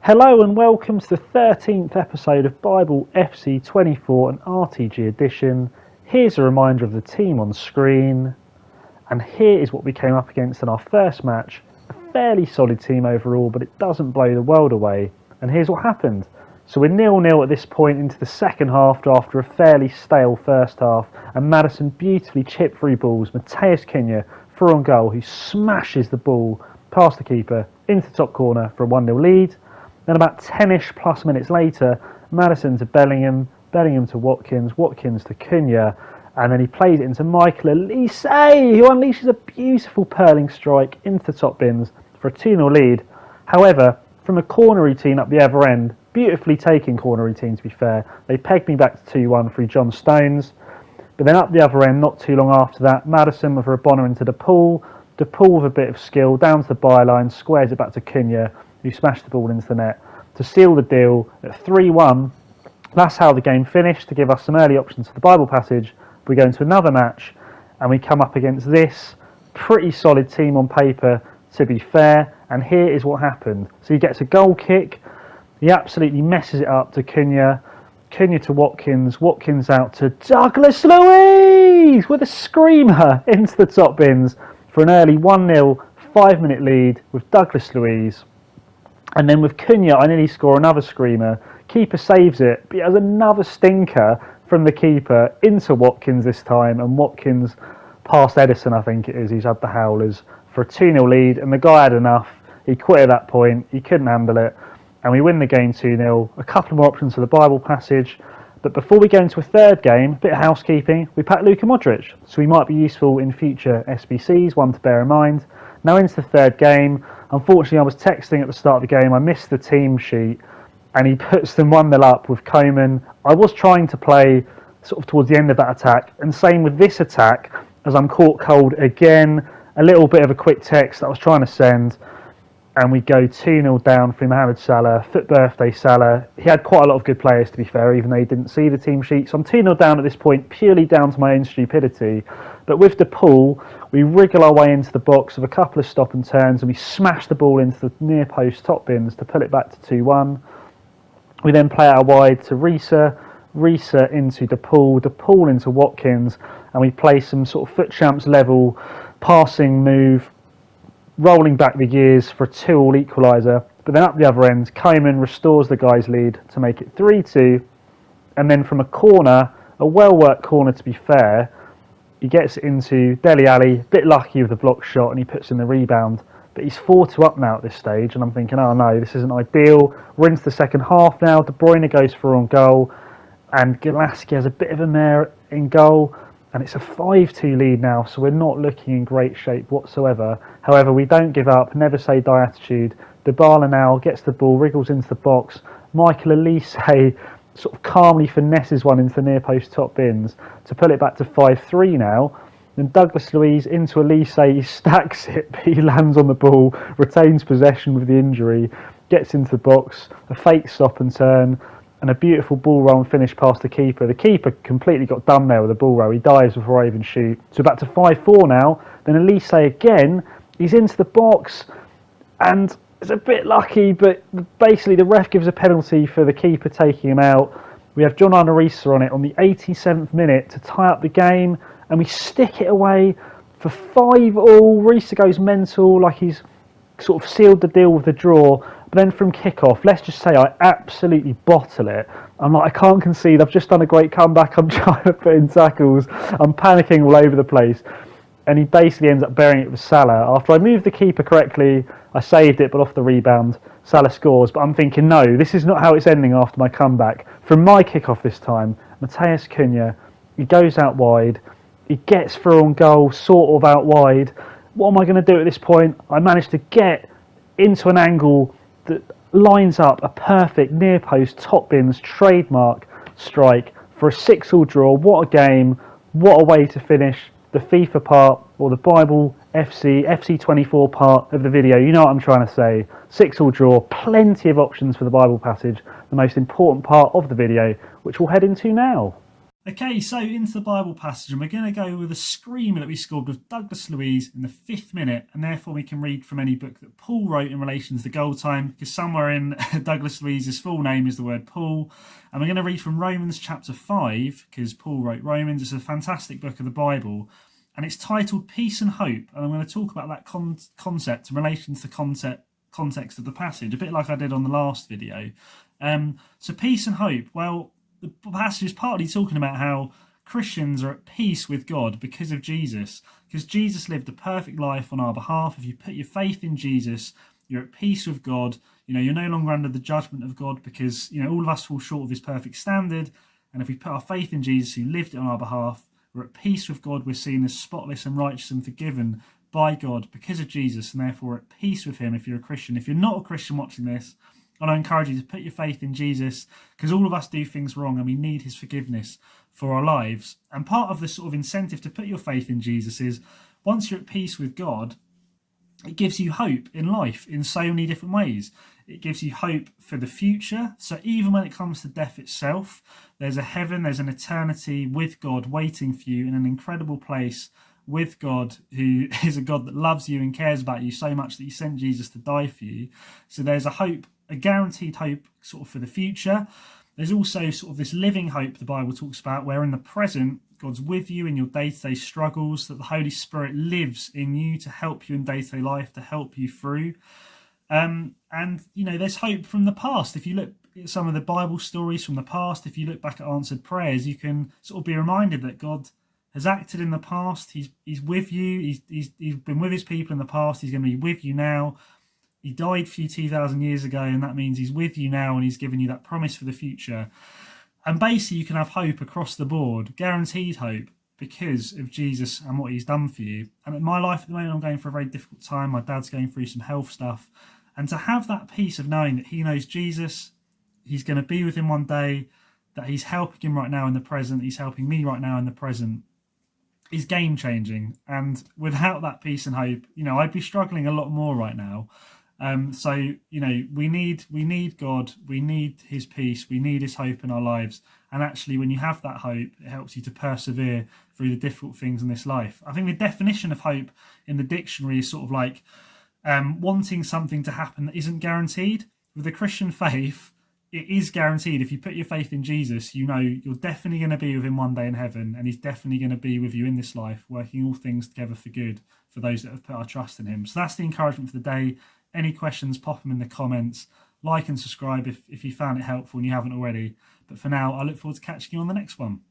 Hello and welcome to the 13th episode of Bible FC 24 and RTG edition. Here's a reminder of the team on screen, and here is what we came up against in our first match. A fairly solid team overall, but it doesn't blow the world away. And here's what happened. So we're 0-0 at this point into the second half after a fairly stale first half, and Madison beautifully chipped through balls. Matheus Cunha through on goal, who smashes the ball past the keeper into the top corner for a 1-0 lead. Then about 10-ish plus minutes later, Madison to Bellingham, Bellingham to Watkins, Watkins to Cunha, and then he plays it into Michael Elise, who unleashes a beautiful purling strike into the top bins for a 2-0 lead. However, from a corner routine up the other end, beautifully taken corner routine to be fair, they pegged me back to 2-1 through John Stones. But then up the other end, not too long after that, Madison with Rabona into DePaul with a bit of skill, down to the byline, squares it back to Cunha, who smashed the ball into the net to seal the deal at 3-1. That's how the game finished, to give us some early options for the Bible passage. We go into another match and we come up against this pretty solid team on paper, to be fair, and here is what happened. So he gets a goal kick, he absolutely messes it up to Cunha, Cunha to Watkins, Watkins out to Douglas Luiz with a screamer into the top bins for an early 1-0 5-minute lead with Douglas Luiz. And then with Cunha, I nearly score another screamer. Keeper saves it, but he has another stinker from the keeper into Watkins this time. And Watkins past Edison, I think it is, he's had the howlers for a 2-0 lead. And the guy had enough. He quit at that point. He couldn't handle it. And we win the game 2-0. A couple more options for the Bible passage. But before we go into a third game, a bit of housekeeping, we packed Luka Modric. So he might be useful in future SBCs, one to bear in mind. Now into the third game. Unfortunately, I was texting at the start of the game. I missed the team sheet, and he puts them 1-0 up with Koeman. I was trying to play sort of towards the end of that attack, and same with this attack, as I'm caught cold again. A little bit of a quick text that I was trying to send, and we go 2-0 down for Mohamed Salah, foot birthday Salah. He had quite a lot of good players, to be fair, even though he didn't see the team sheet. So I'm 2-0 down at this point, purely down to my own stupidity. But with DePaul, we wriggle our way into the box with a couple of stop and turns, and we smash the ball into the near post top bins to pull it back to 2-1. We then play out wide to Risa into DePaul into Watkins, and we play some sort of foot champs level passing move, rolling back the gears for a 2-2 equaliser. But then up the other end, Koeman restores the guy's lead to make it 3-2, and then from a corner, a well-worked corner to be fair, he gets into Dele Alli, a bit lucky with the block shot, and he puts in the rebound. But he's 4-2 up now at this stage, and I'm thinking, oh no, this isn't ideal. We're into the second half now. De Bruyne goes for on goal, and Golaski has a bit of a mare in goal, and it's a 5-2 lead now, so we're not looking in great shape whatsoever. However, we don't give up, never say die attitude. Dybala now gets the ball, wriggles into the box. Michael Elise sort of calmly finesses one into the near post top bins to pull it back to 5-3 now. Then Douglas Luiz into Elise, he stacks it, but he lands on the ball, retains possession with the injury, gets into the box, a fake stop and turn, and a beautiful ball roll and finish past the keeper. The keeper completely got done there with the ball roll. He dives before I even shoot. So back to 5-4 now. Then Elise again, he's into the box, and it's a bit lucky, but basically the ref gives a penalty for the keeper taking him out. We have John Arisa on it on the 87th minute to tie up the game, and we stick it away for 5-5. Risa goes mental, like he's sort of sealed the deal with the draw. But then from kick-off, let's just say I absolutely bottle it. I'm like, I can't concede. I've just done a great comeback. I'm trying to put in tackles. I'm panicking all over the place. And he basically ends up burying it with Salah. After I moved the keeper correctly, I saved it, but off the rebound, Salah scores. But I'm thinking, no, this is not how it's ending after my comeback. From my kickoff this time, Matheus Cunha, he goes out wide. He gets through on goal, sort of out wide. What am I going to do at this point? I managed to get into an angle that lines up a perfect near post top bins trademark strike for a 6-6 draw. What a game. What a way to finish the FIFA part, or the Bible FC 24 part of the video. You know what I'm trying to say. 6-6 draw, plenty of options for the Bible passage, the most important part of the video, which we'll head into now. Okay, so into the Bible passage, and we're going to go with a screamer that we scored with Douglas Luiz in the 5th minute, and therefore we can read from any book that Paul wrote in relation to the goal time, because somewhere in Douglas Luiz's full name is the word Paul. And we're going to read from Romans chapter 5, because Paul wrote Romans. It's a fantastic book of the Bible, and it's titled Peace and Hope, and I'm going to talk about that concept in relation to the context of the passage, a bit like I did on the last video. So peace and hope, well, the passage is partly talking about how Christians are at peace with God because of Jesus, because Jesus lived a perfect life on our behalf. If you put your faith in Jesus, you're at peace with God. You're no longer under the judgment of God, because all of us fall short of his perfect standard. And if we put our faith in Jesus, who lived it on our behalf, we're at peace with God. We're seen as spotless and righteous and forgiven by God because of Jesus, and therefore we're at peace with him if you're a Christian. If you're not a Christian watching this, and I encourage you to put your faith in Jesus, because all of us do things wrong and we need his forgiveness for our lives. And part of the sort of incentive to put your faith in Jesus is, once you're at peace with God, it gives you hope in life in so many different ways. It gives you hope for the future. So even when it comes to death itself, there's a heaven, there's an eternity with God waiting for you in an incredible place with God, who is a God that loves you and cares about you so much that he sent Jesus to die for you. So there's a hope, a guaranteed hope sort of for the future. There's also sort of this living hope the Bible talks about, where in the present, God's with you in your day-to-day struggles, that the Holy Spirit lives in you to help you in day-to-day life, to help you through. And, there's hope from the past. If you look at some of the Bible stories from the past, if you look back at answered prayers, you can sort of be reminded that God has acted in the past. He's with you. He's been with his people in the past. He's going to be with you now. He died for you 2,000 years ago, and that means he's with you now, and he's given you that promise for the future. And basically, you can have hope across the board, guaranteed hope, because of Jesus and what he's done for you. And in my life at the moment, I'm going through a very difficult time. My dad's going through some health stuff. And to have that peace of knowing that he knows Jesus, he's going to be with him one day, that he's helping him right now in the present, he's helping me right now in the present, is game changing. And without that peace and hope, I'd be struggling a lot more right now. So we need God, we need his peace, we need his hope in our lives. And actually, when you have that hope, it helps you to persevere through the difficult things in this life. I think the definition of hope in the dictionary is sort of like wanting something to happen that isn't guaranteed. With the Christian faith, it is guaranteed. If you put your faith in Jesus, you're definitely going to be with him one day in heaven, and he's definitely going to be with you in this life, working all things together for good for those that have put our trust in him. So that's the encouragement for the day. Any questions, pop them in the comments. Like and subscribe if you found it helpful and you haven't already. But for now, I look forward to catching you on the next one.